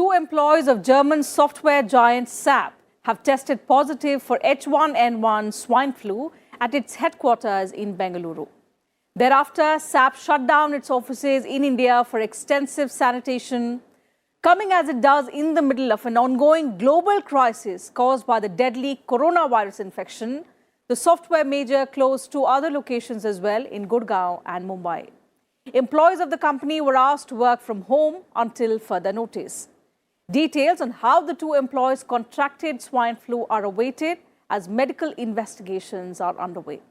Two employees of German software giant SAP have tested positive for H1N1 swine flu at its headquarters in Bengaluru. Thereafter, SAP shut down its offices in India for extensive sanitation, coming as it does in the middle of an ongoing global crisis caused by the deadly coronavirus infection. The software major closed two other locations as well in Gurgaon and Mumbai. Employees of the company were asked to work from home until further notice. Details on how the two employees contracted swine flu are awaited as medical investigations are underway.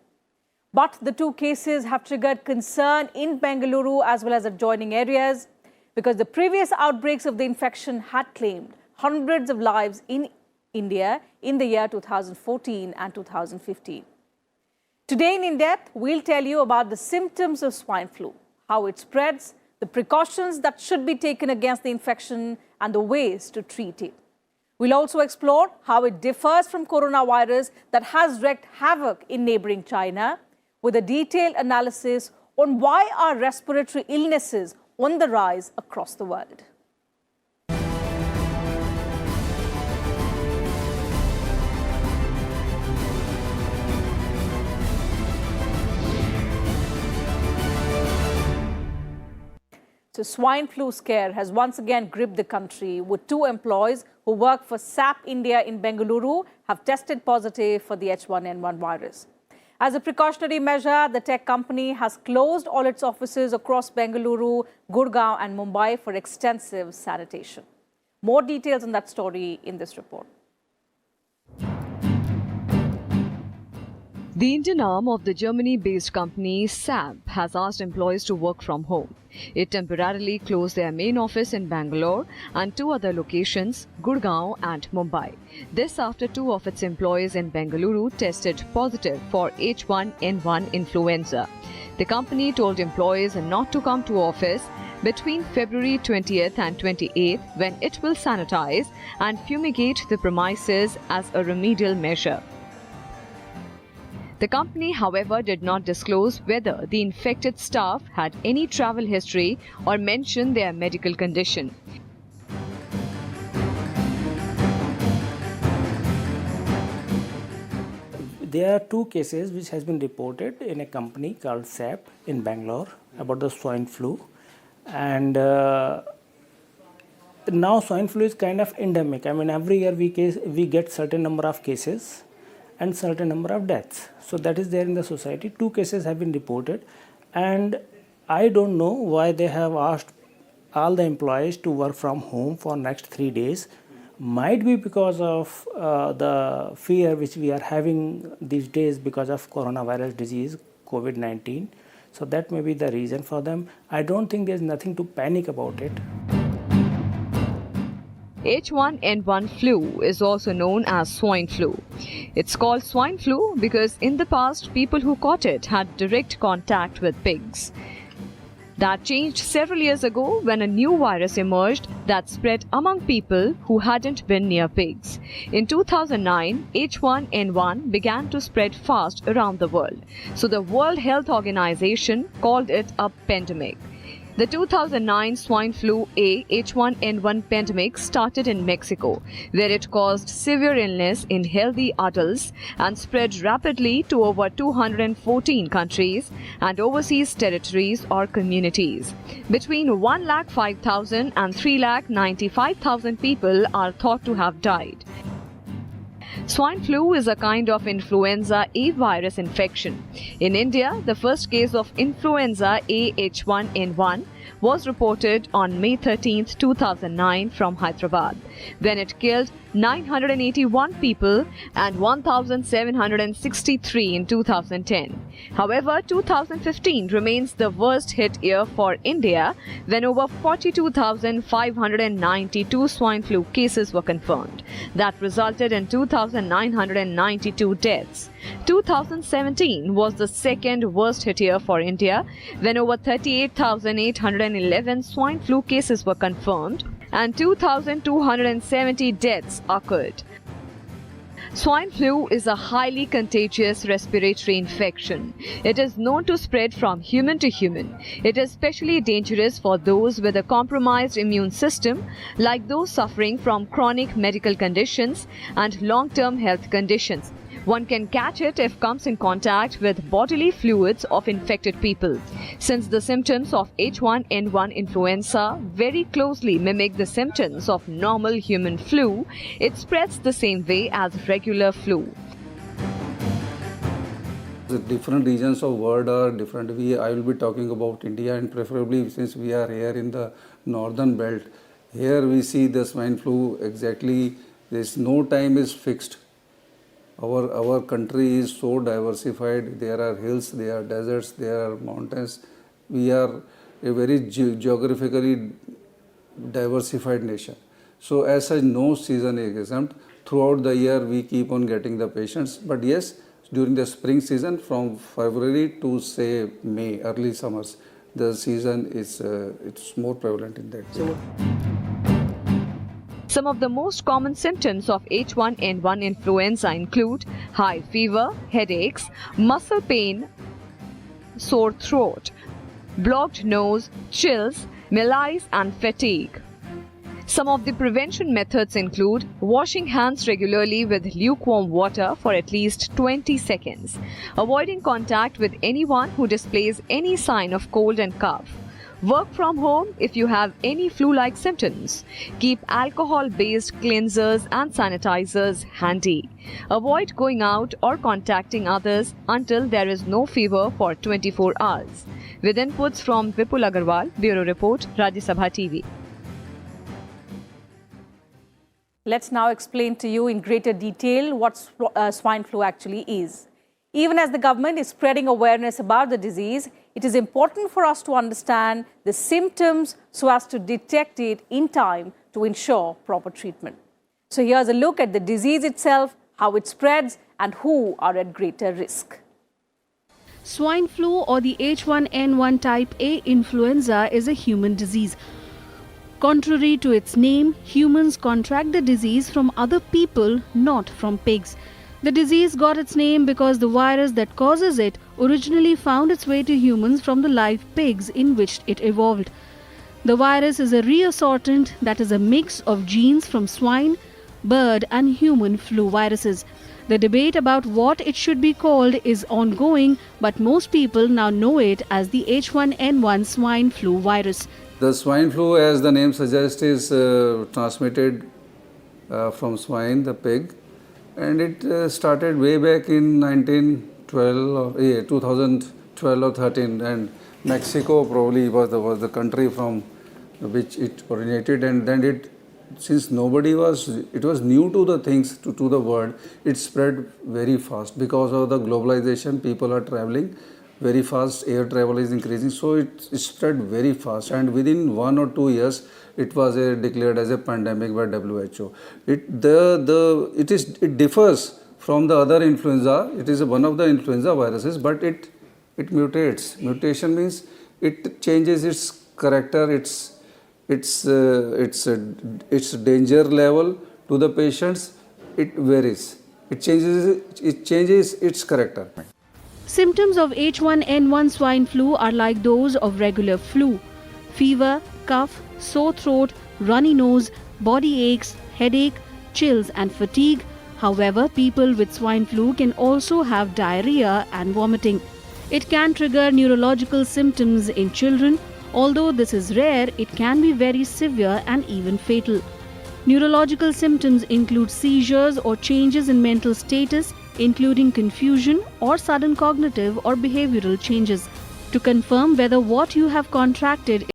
But the two cases have triggered concern in Bengaluru as well as adjoining areas because the previous outbreaks of the infection had claimed hundreds of lives in India in the year 2014 and 2015. Today in In-Depth, we'll tell you about the symptoms of swine flu, how it spreads, the precautions that should be taken against the infection, and the ways to treat it. We'll also explore how it differs from coronavirus that has wreaked havoc in neighboring China, with a detailed analysis on why are respiratory illnesses on the rise across the world. So swine flu scare has once again gripped the country, with two employees who work for SAP India in Bengaluru have tested positive for the H1N1 virus. As a precautionary measure, the tech company has closed all its offices across Bengaluru, Gurgaon and Mumbai for extensive sanitation. More details on that story in this report. The Indian arm of the Germany-based company SAP has asked employees to work from home. It temporarily closed their main office in Bangalore and two other locations, Gurgaon and Mumbai. This after two of its employees in Bengaluru tested positive for H1N1 influenza. The company told employees not to come to office between February 20th and 28th when it will sanitize and fumigate the premises as a remedial measure. The company, however, did not disclose whether the infected staff had any travel history or mention their medical condition. There are two cases which has been reported in a company called SAP in Bangalore about the swine flu. And now swine flu is kind of endemic. I mean, every year we get certain number of cases and certain number of deaths. So that is there in the society. Two cases have been reported, and I don't know why they have asked all the employees to work from home for next 3 days. Might be because of the fear which we are having these days because of coronavirus disease, COVID-19. So that may be the reason for them. I don't think there's nothing to panic about it. H1N1 flu is also known as swine flu. It's called swine flu because in the past, people who caught it had direct contact with pigs. That changed several years ago when a new virus emerged that spread among people who hadn't been near pigs. In 2009, H1N1 began to spread fast around the world. So the World Health Organization called it a pandemic. The 2009 swine flu A H1N1 pandemic started in Mexico, where it caused severe illness in healthy adults and spread rapidly to over 214 countries and overseas territories or communities. Between 1,05,000 and 3,95,000 people are thought to have died. Swine flu is a kind of influenza A virus infection. In India, the first case of influenza A H1N1 was reported on May 13, 2009 from Hyderabad, when it killed 981 people and 1,763 in 2010. However, 2015 remains the worst hit year for India when over 42,592 swine flu cases were confirmed. That resulted in 2,992 deaths. 2017 was the second worst hit year for India when over 38,811 swine flu cases were confirmed and 2,270 deaths occurred. Swine flu is a highly contagious respiratory infection. It is known to spread from human to human. It is especially dangerous for those with a compromised immune system, like those suffering from chronic medical conditions and long-term health conditions. One can catch it if comes in contact with bodily fluids of infected people. Since the symptoms of H1N1 influenza very closely mimic the symptoms of normal human flu, it spreads the same way as regular flu. The different regions of world are different. I will be talking about India, and preferably since we are here in the northern belt, here we see the swine flu exactly. There's no time is fixed. Our country is so diversified. There are hills, there are deserts, there are mountains. We are a very geographically diversified nation. So as such, no season is exempt. Throughout the year, we keep on getting the patients. But yes, during the spring season, from February to say May, early summers, the season is it's more prevalent in that. Some of the most common symptoms of H1N1 influenza include high fever, headaches, muscle pain, sore throat, blocked nose, chills, malaise and fatigue. Some of the prevention methods include washing hands regularly with lukewarm water for at least 20 seconds, avoiding contact with anyone who displays any sign of cold and cough, work from home if you have any flu-like symptoms, keep alcohol-based cleansers and sanitizers handy, avoid going out or contacting others until there is no fever for 24 hours. With inputs from Vipul Agarwal, Bureau Report, Rajya Sabha TV. Let's now explain to you in greater detail what swine flu actually is. Even as the government is spreading awareness about the disease, it is important for us to understand the symptoms so as to detect it in time to ensure proper treatment. So here's a look at the disease itself, how it spreads, and who are at greater risk. Swine flu or the H1N1 type A influenza is a human disease. Contrary to its name, humans contract the disease from other people, not from pigs. The disease got its name because the virus that causes it originally found its way to humans from the live pigs in which it evolved. The virus is a reassortant, that is a mix of genes from swine, bird and human flu viruses. The debate about what it should be called is ongoing, but most people now know it as the H1N1 swine flu virus. The swine flu, as the name suggests, is transmitted from swine, the pig, and it started way back in 2012 or 13, and Mexico probably was the country from which it originated, and then since it was new to the things, to the world, it spread very fast. Because of the globalization, people are traveling very fast, air travel is increasing, so it spread very fast, and within 1 or 2 years it was declared as a pandemic by WHO. It differs from the other influenza. It is one of the influenza viruses, but it mutates. Mutation means it changes its character, its danger level to the patients. It varies. It changes its character. Symptoms of H1N1 swine flu are like those of regular flu: fever, cough, sore throat, runny nose, body aches, headache, chills and fatigue. However, people with swine flu can also have diarrhea and vomiting. It can trigger neurological symptoms in children. Although this is rare, it can be very severe and even fatal. Neurological symptoms include seizures or changes in mental status, including confusion or sudden cognitive or behavioral changes. To confirm whether what you have contracted